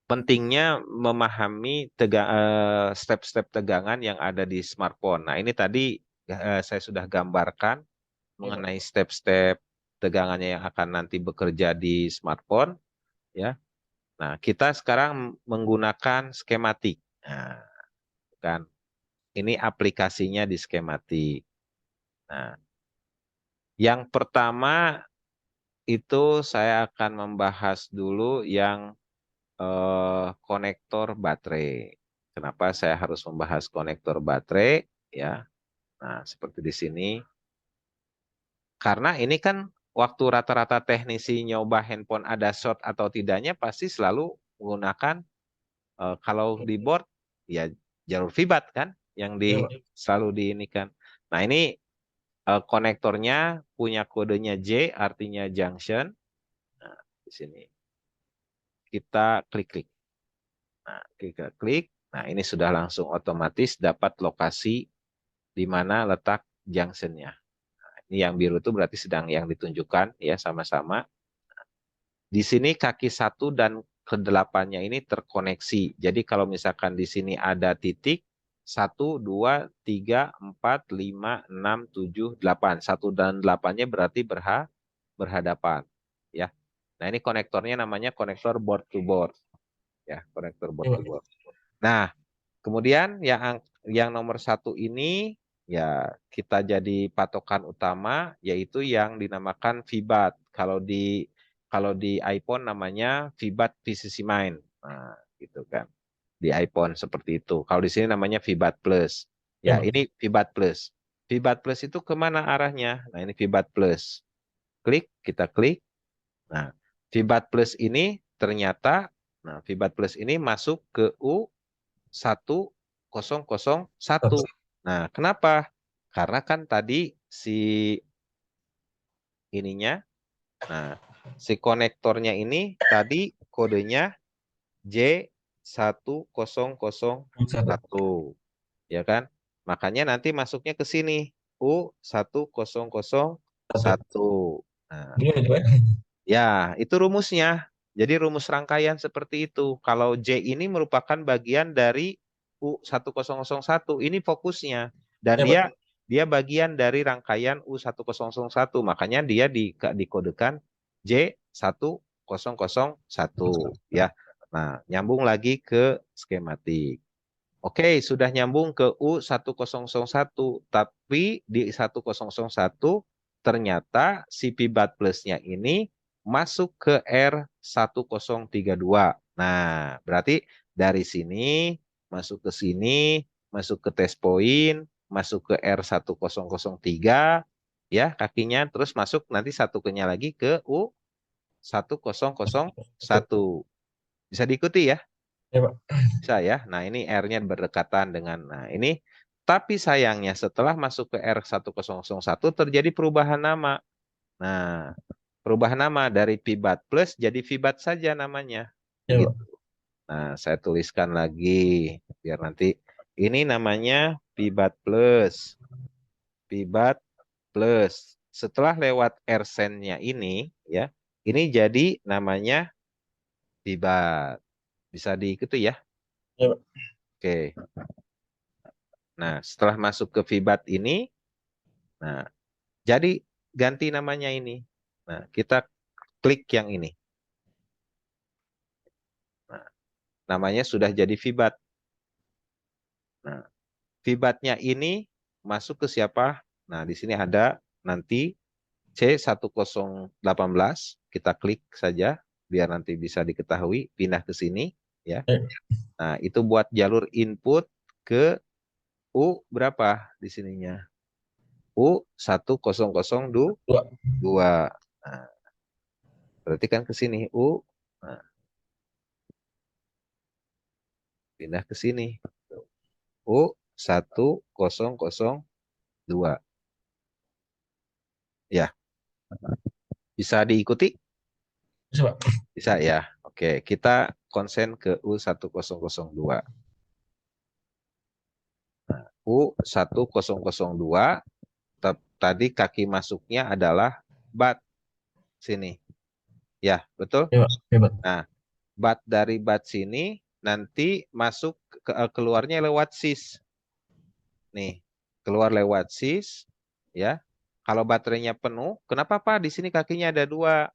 pentingnya memahami step-step tegangan yang ada di smartphone. Nah, ini tadi saya sudah gambarkan mengenai step-step tegangannya yang akan nanti bekerja di smartphone, ya. Nah, kita sekarang menggunakan skematik. Nah, kan ini aplikasinya di skematik. Nah, yang pertama itu saya akan membahas dulu yang konektor baterai. Kenapa saya harus membahas konektor baterai? Ya, nah seperti di sini. Karena ini kan waktu rata-rata teknisi nyoba handphone ada short atau tidaknya pasti selalu menggunakan kalau di board ya jalur fibat kan yang selalu diinikan. Nah ini konektornya punya kodenya J artinya junction. Nah, di sini kita klik-klik. Nah, kita klik. Nah, ini sudah langsung otomatis dapat lokasi di mana letak junctionnya. Nah, ini yang biru itu berarti sedang yang ditunjukkan ya sama-sama. Di sini kaki 1 dan ke-8-nya ini terkoneksi. Jadi kalau misalkan di sini ada titik 1, 2, 3, 4, 5, 6, 7, 8. 1 dan 8-nya berarti berhadapan. Ya. Nah ini konektornya namanya konektor board to board. Ya, konektor board to board. Nah, kemudian yang nomor 1 ini ya kita jadi patokan utama yaitu yang dinamakan VBAT. Kalau di iPhone namanya VBAT PCC Mind. Nah, gitu kan. Di iPhone seperti itu. Kalau di sini namanya VBAT Plus. Ya, ini VBAT Plus. VBAT Plus itu kemana arahnya? Nah, ini VBAT Plus. Klik, kita klik. Nah, VBAT Plus ini ternyata, nah VBAT Plus ini masuk ke U1001. Nah, kenapa? Karena kan tadi si ininya, nah si konektornya ini tadi kodenya J1001, ya kan? Makanya nanti masuknya ke sini U1001. Nah, ya itu rumusnya. Jadi rumus rangkaian seperti itu. Kalau J ini merupakan bagian dari U1001, ini fokusnya. Dan dia bagian dari rangkaian U1001. Makanya dia dikodekan J1001 ya. Nah, nyambung lagi ke skematik. Oke, sudah nyambung ke U1001, tapi di 1001 ternyata si Pibat Plus-nya ini masuk ke R1032. Nah, berarti dari sini masuk ke sini, masuk ke test point, masuk ke R1003, ya kakinya, terus masuk nanti satunya lagi ke U1001. Bisa diikuti ya? Ya, Pak. Bisa ya. Nah, ini R-nya berdekatan dengan, nah ini, tapi sayangnya setelah masuk ke R1001 terjadi perubahan nama. Nah, perubahan nama dari Pibat Plus jadi Vibat saja namanya. Ya, Begitu. Pak. Nah, saya tuliskan lagi biar nanti ini namanya Pibat Plus. Pibat Plus. Setelah lewat RSEN-nya ini ya, ini jadi namanya Pibat. Bisa diikuti ya? Ya, Pak. Oke. Nah, setelah masuk ke Vibat ini, nah, jadi ganti namanya ini. Nah, kita klik yang ini. Nah, namanya sudah jadi Vibat. Nah, Vibatnya ini masuk ke siapa? Nah, di sini ada nanti C1018. Kita klik saja biar nanti bisa diketahui. Pindah ke sini, ya. Nah, itu buat jalur input ke U berapa di sininya? U1002. Dua. Nah, berarti kan ke sini U. Nah, pindah ke sini. U1002. Ya, bisa diikuti? Bisa, Pak. Bisa ya. Oke, kita konsen ke U1002. Nah, U1002 tadi kaki masuknya adalah bat sini. Ya, betul? Ya, Pak. Hebat. Nah, bat dari bat sini nanti masuk keluarnya lewat sis. Nih, keluar lewat sis, ya. Kalau baterainya penuh, kenapa Pak? Di sini kakinya ada 2.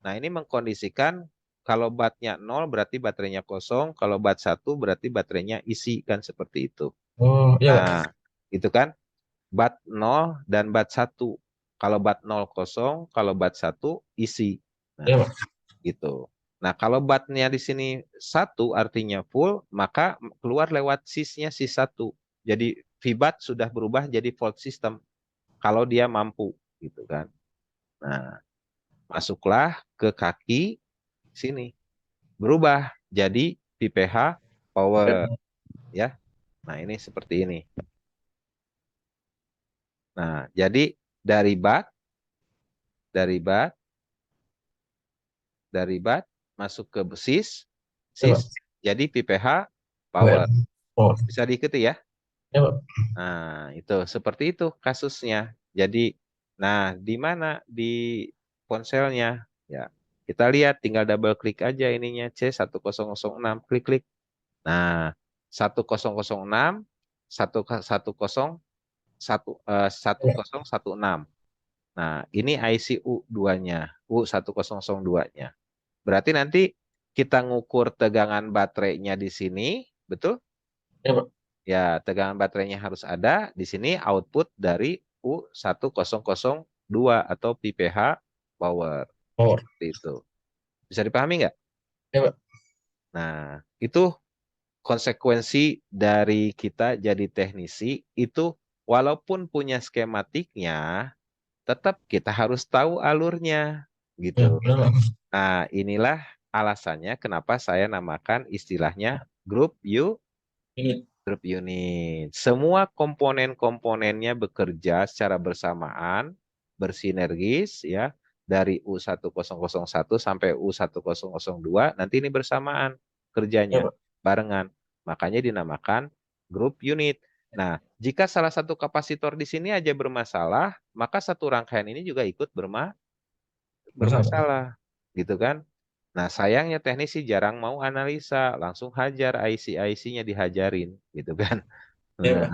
Nah, ini mengkondisikan kalau batnya 0 berarti baterainya kosong, kalau bat 1 berarti baterainya isi, kan seperti itu. Oh, iya, Pak. Nah, itu kan bat 0 dan bat 1. Kalau bat 0 kosong, kalau bat 1 isi. Iya, Nah, Pak. gitu. Nah, kalau batnya di sini 1 artinya full, maka keluar lewat sisnya sis 1. Jadi VBAT sudah berubah jadi volt system kalau dia mampu, gitu kan. Nah, masuklah ke kaki sini. Berubah jadi PPH power, ya. Nah, ini seperti ini. Nah, jadi dari bat dari bat dari bat masuk ke sis, Iya, Pak. jadi PPH Power. power. Oh, Bisa diikuti ya? iya, Pak. Nah, itu seperti itu kasusnya. Jadi, nah di mana di ponselnya? Ya, kita lihat tinggal double klik aja ininya C1006, klik-klik. Nah, 1006 1016. Nah, ini IC U2-nya, U1002-nya. Berarti nanti kita ngukur tegangan baterainya di sini, betul? Iya, Pak. Ya, tegangan baterainya harus ada. Di sini output dari U1002 atau PPH power. Power. Seperti itu. Bisa dipahami nggak? Iya, Pak. Nah, itu konsekuensi dari kita jadi teknisi itu walaupun punya skematiknya, tetap kita harus tahu alurnya. Iya, Gitu. benar, Pak. Nah, inilah alasannya kenapa saya namakan istilahnya grup U Ini. Grup unit. Semua komponen-komponennya bekerja secara bersamaan, bersinergis ya, dari U1001 sampai U1002 nanti ini bersamaan Iya, kerjanya, Pak. barengan. Makanya dinamakan grup unit. Nah, jika salah satu kapasitor di sini aja bermasalah, maka satu rangkaian ini juga ikut Bersama, Pak. bermasalah. Gitu kan? Nah, sayangnya teknisi jarang mau analisa, langsung hajar IC-IC-nya dihajarin, gitu kan. Iya, Nah, Pak.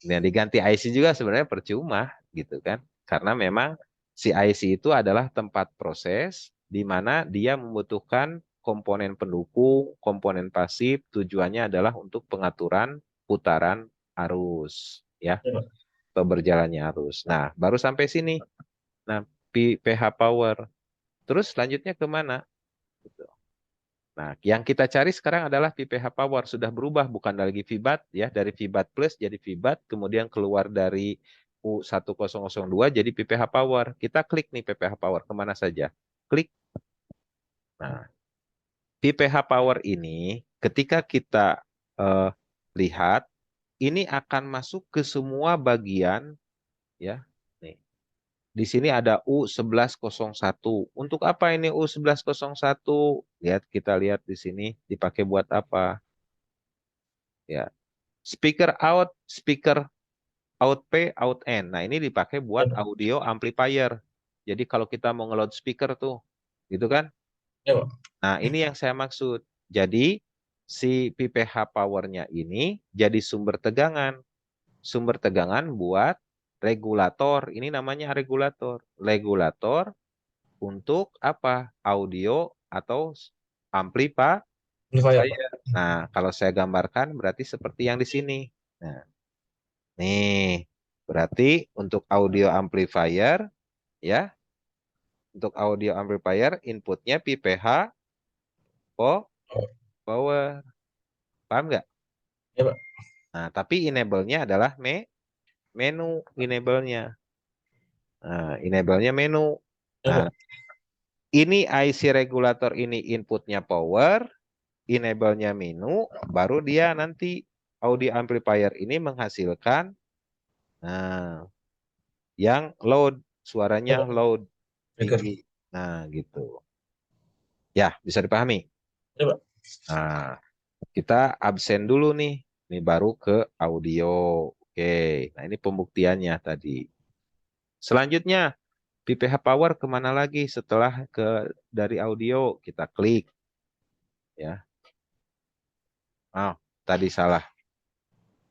dan diganti IC juga sebenarnya percuma, gitu kan. Karena memang si IC itu adalah tempat proses di mana dia membutuhkan komponen pendukung, komponen pasif, tujuannya adalah untuk pengaturan putaran arus, ya, Iya, Pak. atau berjalannya arus. Nah, baru sampai sini. Nah, PH power. Terus selanjutnya kemana? Gitu. Nah, yang kita cari sekarang adalah PPH power. Sudah berubah, bukan lagi VBAT ya. Dari VBAT plus jadi VBAT, kemudian keluar dari U1002 jadi PPH power. Kita klik nih PPH power, kemana saja. Klik. Nah, PPH power ini ketika kita eh, lihat, ini akan masuk ke semua bagian ya. Nih. Di sini ada U1101. Untuk apa ini U1101? Kita lihat di sini dipakai buat apa? Ya, speaker out P, out N. Nah, ini dipakai Iya, buat Pak. audio amplifier. Jadi kalau kita mau ngeload speaker tuh, gitu kan? Iya, Pak. Nah, ini yang saya maksud. Jadi si PPH powernya ini jadi sumber tegangan. Sumber tegangan buat regulator. Ini namanya regulator. Regulator untuk apa? Audio atau amplifier. Amplifier, Pak. Nah, kalau saya gambarkan berarti seperti yang di sini. Nah, nih, berarti untuk audio amplifier, ya, untuk audio amplifier inputnya PPH Oh, power. Paham nggak? iya, Pak. Nah, tapi enable-nya adalah menu enable-nya. Nah, enable-nya menu. Iya, Nah, Pak. ini IC regulator ini inputnya power, enable-nya menu, baru dia nanti audio amplifier ini menghasilkan nah, yang loud, Iya, suaranya Pak. loud, Trigger. tinggi. Nah, gitu. Ya, bisa dipahami. Iya, Pak. Nah, kita absen dulu nih. Ini baru ke audio. Oke, nah ini pembuktiannya tadi. Selanjutnya, PPH power kemana lagi setelah dari audio? Kita klik. Ya. Oh, tadi salah.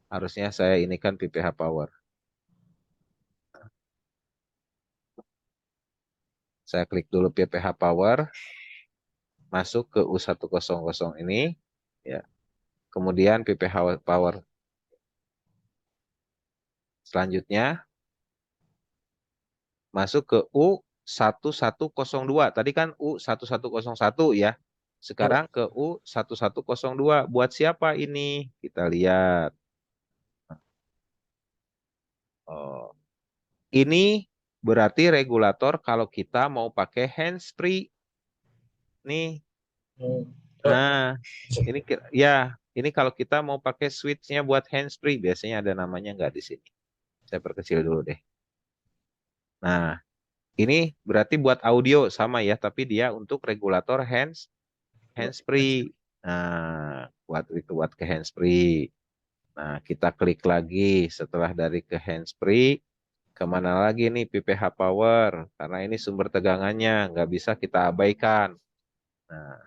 Harusnya saya ini kan PPH power. Saya klik dulu PPH power, masuk ke U100 ini, ya. Kemudian PPH power. Selanjutnya masuk ke U1102. Tadi kan U1101 ya. Ya, Pak. Sekarang ke U1102. Buat siapa ini? Kita lihat. Oh, ini berarti regulator kalau kita mau pakai handsfree nih. Hmm. Ya, Pak. Nah, ini ya, ini kalau kita mau pakai switchnya buat handsfree, biasanya ada namanya nggak di sini. Saya perkecil dulu deh. Nah, ini berarti buat audio sama ya, tapi dia untuk regulator Ya, Pak. handsfree. Nah, buat itu buat ke handsfree. Nah, kita klik lagi setelah dari ke handsfree. Kemana lagi nih PPH power? Karena ini sumber tegangannya nggak bisa kita abaikan. Nah,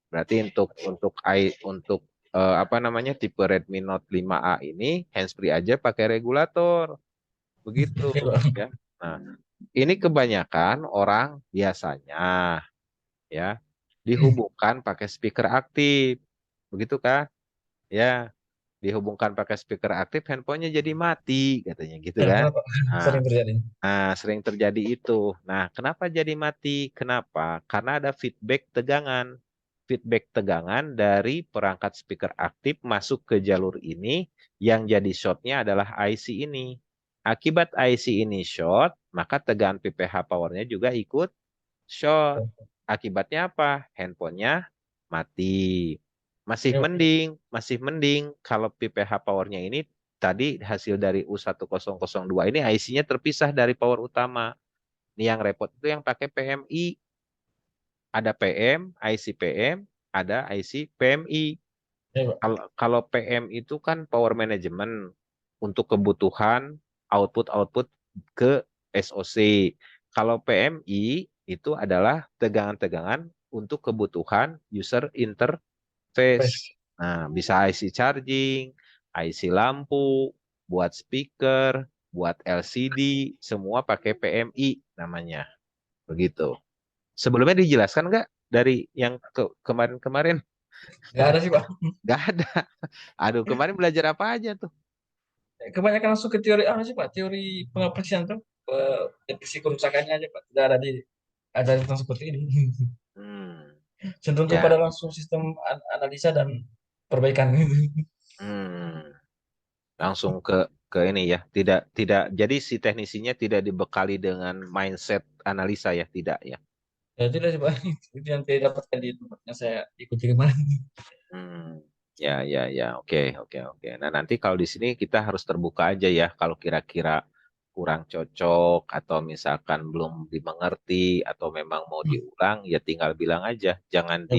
berarti untuk apa namanya tipe Redmi Note 5A ini handsfree aja pakai regulator. Begitu Ya, Pak. ya. Nah, ini kebanyakan orang biasanya ya dihubungkan pakai speaker aktif. Begitu kan? Ya, dihubungkan pakai speaker aktif handphonenya jadi mati katanya gitu Ya, kan. kenapa? Nah, Sering terjadi. sering terjadi itu. Nah, kenapa jadi mati? Kenapa? Karena ada feedback tegangan. Feedback tegangan dari perangkat speaker aktif masuk ke jalur ini, yang jadi shortnya adalah IC ini. Akibat IC ini short, maka tegangan PPH powernya juga ikut short. Akibatnya apa? Handphonenya mati. Ya, Pak. Masih mending kalau PPH powernya ini tadi hasil dari U1002 ini IC-nya terpisah dari power utama. Ini yang repot itu yang pakai PMI. Ada PM, IC PM, ada IC PMI. Ya, Pak. Kalau PM itu kan power management untuk kebutuhan output-output ke SoC. Kalau PMI itu adalah tegangan-tegangan untuk kebutuhan user interface. Face. Nah, bisa IC charging, IC lampu, buat speaker, buat LCD, semua pakai PMI namanya. Begitu. Sebelumnya dijelaskan nggak dari yang kemarin-kemarin? Nggak ada sih, Pak. Nggak ada. Aduh, kemarin belajar apa aja tuh? Kebanyakan langsung ke teori apa sih, Pak? Teori pengapresian tuh. Definisi kerusakannya aja, Pak. Tidak ada di ajaran tentang seperti ini. Hmm, Cenderung kepada ya. langsung sistem analisa dan perbaikan. Hmm, langsung ke ini ya. Tidak tidak jadi si teknisinya tidak dibekali dengan mindset analisa ya, tidak ya. Ya tidak sih, Pak. Itu yang saya dapatkan di tempat yang saya ikuti kemarin. Hmm, ya ya ya. Oke, oke, oke. Nah, nanti kalau di sini kita harus terbuka aja ya kalau kira-kira kurang cocok atau misalkan belum dimengerti atau memang mau diulang ya tinggal bilang aja, jangan Ya, Pak.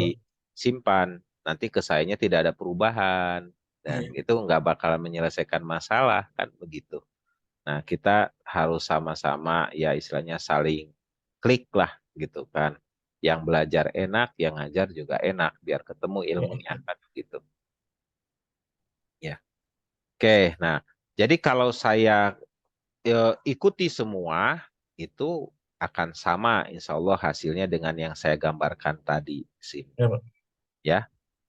disimpan. Nanti ke sayanya tidak ada perubahan dan Iya. itu nggak bakalan menyelesaikan masalah kan begitu. Nah, kita harus sama-sama ya istilahnya saling klik lah gitu kan. Yang belajar enak, yang ngajar juga enak biar ketemu ilmunya kan gitu. Ya. Oke, nah jadi kalau saya ikuti semua itu akan sama insya Allah hasilnya dengan yang saya gambarkan tadi sih Ya, Pak. ya.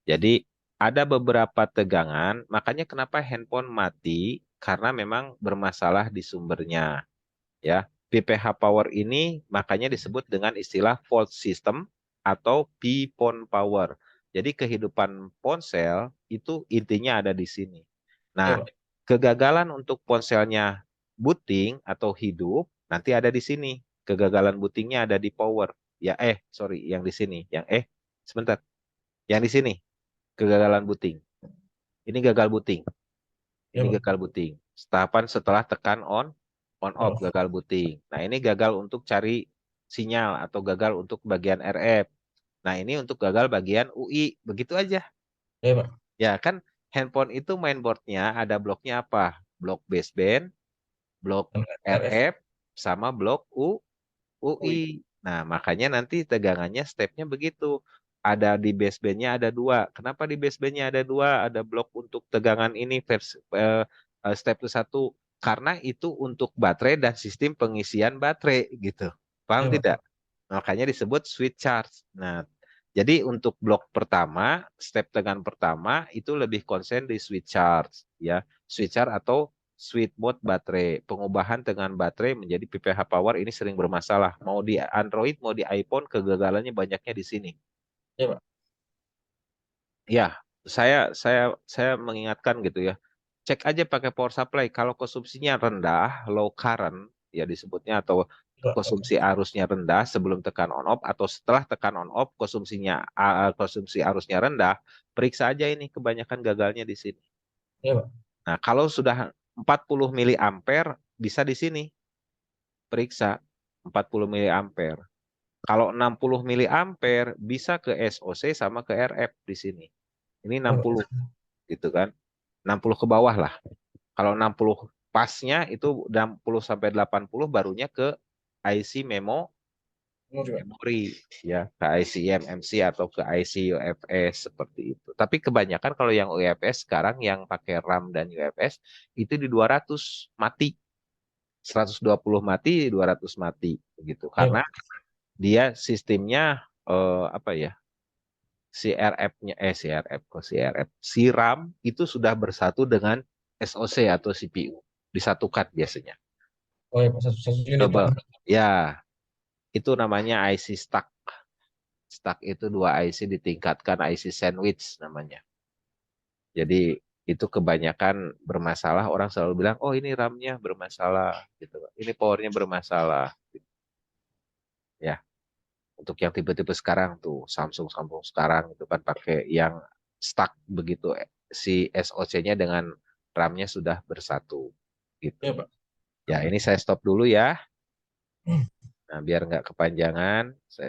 Jadi ada beberapa tegangan, makanya kenapa handphone mati karena memang bermasalah di sumbernya ya. PPH power ini makanya disebut dengan istilah fault system atau P-phone power. Jadi kehidupan ponsel itu intinya ada di sini. Ya, Nah, Pak. kegagalan untuk ponselnya booting atau hidup nanti ada di sini. Kegagalan bootingnya ada di power. Ya sorry, yang di sini. Sebentar. Yang di sini kegagalan booting. Ini gagal booting. Ya, Ini Pak. gagal booting. Tahapan setelah tekan on Ya, off Pak. gagal booting. Nah, ini gagal untuk cari sinyal atau gagal untuk bagian RF. Nah, ini untuk gagal bagian UI. Begitu aja. Ya, Pak. Ya, kan handphone itu mainboardnya ada bloknya apa? Blok baseband, blok Dan RF. RF, sama blok UI. UI. Nah, makanya nanti tegangannya stepnya begitu. ada di basebandnya ada dua. Kenapa di basebandnya ada dua? Ada blok untuk tegangan ini versi step 1 karena itu untuk baterai dan sistem pengisian baterai gitu. Paham Iya, Pak. tidak? Makanya disebut switch charge. Nah, jadi untuk blok pertama, step tegangan pertama itu lebih konsen di switch charge ya. Switch charge atau sweet mode baterai. Pengubahan tegangan baterai menjadi PPH power ini sering bermasalah. Mau di Android, mau di iPhone, kegagalannya banyaknya di sini. Iya, Pak. Ya, saya mengingatkan gitu ya. Cek aja pakai power supply. Kalau konsumsinya rendah, low current ya disebutnya atau Iya, Pak. konsumsi arusnya rendah sebelum tekan on off atau setelah tekan on off konsumsi arusnya rendah, periksa aja ini kebanyakan gagalnya di sini. Iya, Pak. Nah, kalau sudah 40 miliampere bisa di sini periksa 40 miliampere. Kalau 60 miliampere bisa ke SOC sama ke RF di sini. Ini Iya, Pak. 60 gitu kan. 60 ke bawah lah. Kalau 60 pasnya itu 60 sampai 80 barunya ke IC Benar, Pak. memori ya, ke IC eMMC atau ke IC UFS seperti itu. Tapi kebanyakan kalau yang UFS sekarang yang pakai RAM dan UFS itu di 200 mati. 120 mati, 200 mati begitu. Iya, Karena Pak. dia sistemnya apa ya? Si RAM itu sudah bersatu dengan SoC atau CPU, disatukan biasanya. Oh ya, Pak. Satu unit, Pak. Double. Ya, itu namanya IC stack. Stack itu dua IC ditingkatkan IC sandwich namanya. Jadi itu kebanyakan bermasalah, orang selalu bilang, oh ini RAM-nya bermasalah, gitu. Ini powernya bermasalah. Ya, untuk yang tipe-tipe sekarang tuh, Samsung sekarang itu kan pakai yang stack begitu, si SoC-nya dengan RAM-nya sudah bersatu. Gitu. Iya, Pak. Ya, ini saya stop dulu ya. Nah, biar nggak kepanjangan, saya